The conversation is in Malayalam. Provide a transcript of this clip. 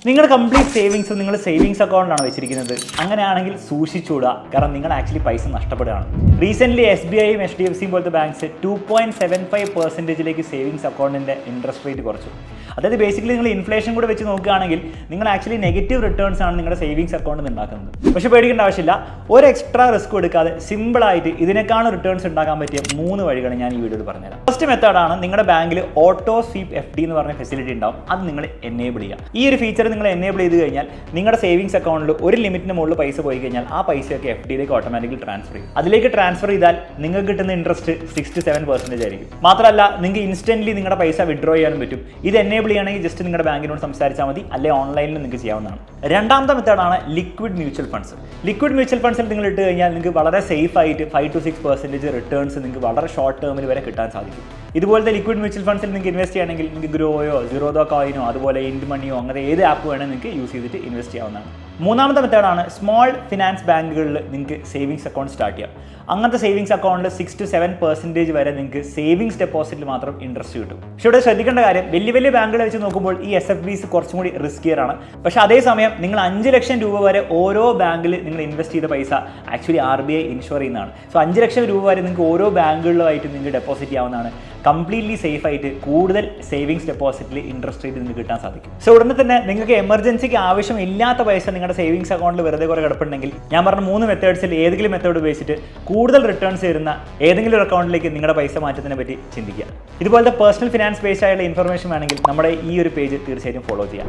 നിങ്ങളുടെ കംപ്ലീറ്റ് സേവിങ്സ് നിങ്ങൾ സേവിങ്സ് അക്കൗണ്ടിലാണ് വെച്ചിരിക്കുന്നത്. അങ്ങനെയാണെങ്കിൽ സൂക്ഷിച്ചുകൂടുക, കാരണം നിങ്ങൾ ആക്ച്വലി പൈസ നഷ്ടപ്പെടുകയാണ്. റീസെൻ്റ്ലി SBI യും HDFC പോലത്തെ ബാങ്ക്സ് 2.75% സേവിങ്സ് അക്കൗണ്ടിൻ്റെ ഇൻട്രസ്റ്റ് റേറ്റ് കുറച്ചു. അതായത് ബേസിക്കലി നിങ്ങൾ ഇൻഫ്ലേഷൻ കൂടെ വെച്ച് നോക്കുകയാണെങ്കിൽ നിങ്ങൾ ആക്ച്വലി നെഗറ്റീവ് റിട്ടേൺസ് ആണ് നിങ്ങളുടെ സേവിങ്സ് അക്കൗണ്ടിൽ നിന്ന് ഉണ്ടാക്കുന്നത്. പക്ഷേ പേടിക്കേണ്ട ആവശ്യമില്ല, ഒരു എക്സ്ട്രാ റിസ്ക് എടുക്കാതെ സിമ്പിളായിട്ട് ഇതിനേക്കാളും റിട്ടേൺസ് ഉണ്ടാക്കാൻ പറ്റിയ 3 വഴികൾ ഞാൻ ഈ വീഡിയോയിൽ പറഞ്ഞുതരാം. ഫസ്റ്റ് മെത്തേഡാണ്, നിങ്ങളുടെ ബാങ്കിൽ ഓട്ടോ സ്വീപ്പ് FD എന്ന് പറഞ്ഞ ഫെസിലിറ്റി ഉണ്ടാവും. അത് നിങ്ങൾ എനേബിൾ ചെയ്യുക. ഈ ഒരു ഫീച്ചർ നിങ്ങൾ എനേബിൾ ചെയ്ത് കഴിഞ്ഞാൽ നിങ്ങളുടെ സേവിങ്സ് അക്കൗണ്ടിൽ ഒരു ലിമിറ്റിന് മുകളിൽ പൈസ പോയി കഴിഞ്ഞാൽ ആ പൈസയൊക്കെ FDയിലേക്ക് ഓട്ടോമാറ്റിക്കലി ട്രാൻസ്ഫർ ചെയ്യും. അതിലേക്ക് ട്രാൻസ്ഫർ ചെയ്താൽ നിങ്ങൾക്ക് കിട്ടുന്ന ഇൻട്രസ്റ്റ് 6 to 7% ആയിരിക്കും. മാത്രമല്ല നിങ്ങൾക്ക് ഇൻസ്റ്റന്റ്ലി നിങ്ങളുടെ പൈസ വിഡ്രോ ചെയ്യാനും പറ്റും. ഇത് എനേബിൾ ചെയ്യണമെങ്കിൽ ജസ്റ്റ് നിങ്ങളുടെ ബാങ്കിനോട് സംസാരിച്ചാൽ മതി, അല്ലെങ്കിൽ ഓൺലൈനിൽ നിങ്ങൾക്ക് ചെയ്യാവുന്നതാണ്. രണ്ടാമത്തെ മെത്തേഡാണ് liquid mutual funds. Liquid mutual ഫണ്ട്സിൽ നിങ്ങൾ ഇട്ട് കഴിഞ്ഞാൽ നിങ്ങൾക്ക് വളരെ സേഫ് ആയിട്ട് 5 to 6% റിട്ടേൺസ് നിങ്ങൾക്ക് വളരെ ഷോർട്ട് ടേമിൽ വരെ കിട്ടാൻ സാധിക്കും. ഇതുപോലത്തെ ലിക്വിഡ് മ്യൂച്വൽ ഫണ്ട്സിൽ നിങ്ങൾക്ക് ഇൻവെസ്റ്റ് ചെയ്യണമെങ്കിൽ നിങ്ങൾക്ക് ഗ്രോയോ സീറോദോ കോയിനോ അതുപോലെ ഇൻഡ് മണിയോ അങ്ങനെ ഏത് ആപ്പ് വേണമെങ്കിൽ നിങ്ങൾക്ക് യൂസ് ചെയ്തിട്ട് ഇൻവെസ്റ്റ് ചെയ്യാവുന്നതാണ്. മൂന്നാമത്തെ മെത്തേഡാണ് സ്മോൾ ഫിനാൻസ് ബാങ്കുകളിൽ നിങ്ങൾക്ക് സേവിങ്സ് അക്കൗണ്ട് സ്റ്റാർട്ട് ചെയ്യാം. അങ്ങനത്തെ സേവിങ്സ് അക്കൗണ്ടിൽ 6 to 7% വരെ നിങ്ങൾക്ക് സേവിങ്സ് ഡെപ്പോസിറ്റിൽ മാത്രം ഇൻട്രസ്റ്റ് കിട്ടും. പക്ഷേ ഇവിടെ ശ്രദ്ധിക്കേണ്ട കാര്യം, വലിയ ബാങ്കുകൾ വെച്ച് നോക്കുമ്പോൾ ഈ SFBs കുറച്ചും കൂടി റിസ്കിയർ ആണ്. പക്ഷേ അതേസമയം നിങ്ങൾ 5 ലക്ഷം രൂപ വരെ ഓരോ ബാങ്കിൽ നിങ്ങൾ ഇൻവെസ്റ്റ് ചെയ്ത പൈസ ആക്ച്വലി RBI ഇൻഷുർ ചെയ്യുന്നതാണ്. സോ 5 ലക്ഷം രൂപ വരെ നിങ്ങൾക്ക് ഓരോ ബാങ്കുകളിലായിട്ട് നിങ്ങൾക്ക് ഡെപ്പോസിറ്റ് ചെയ്യാവുന്നതാണ്. കംപ്ലീറ്റ്ലി സേഫ് ആയിട്ട് കൂടുതൽ സേവിങ്സ് ഡെപ്പോസിറ്റിൽ ഇൻട്രസ്റ്റ് റേറ്റ് നിങ്ങൾക്ക് കിട്ടാൻ സാധിക്കും. സോ ഉടനെ തന്നെ നിങ്ങൾക്ക് എമർജൻസിക്ക് ആവശ്യമില്ലാത്ത പൈസ നിങ്ങളുടെ സേവിങ്സ് അക്കൗണ്ടിൽ വെറുതെ കുറേ കിടപ്പുണ്ടെങ്കിൽ ഞാൻ പറഞ്ഞ 3 മെത്തേഡ്സിൽ ഏതെങ്കിലും മെത്തേഡ് ഉപയോഗിച്ചിട്ട് കൂടുതൽ റിട്ടേൺസ് തരുന്ന ഏതെങ്കിലും ഒരു അക്കൗണ്ടിലേക്ക് നിങ്ങളുടെ പൈസ മാറ്റത്തിനെ പറ്റി ചിന്തിക്കുക. ഇതുപോലത്തെ പേഴ്സണൽ ഫിനാൻസ് ബേസ്ഡ് ആയിട്ടുള്ള ഇൻഫർമേഷൻ വേണമെങ്കിൽ നമ്മുടെ ഈ ഒരു പേജ് തീർച്ചയായിട്ടും ഫോളോ ചെയ്യാം.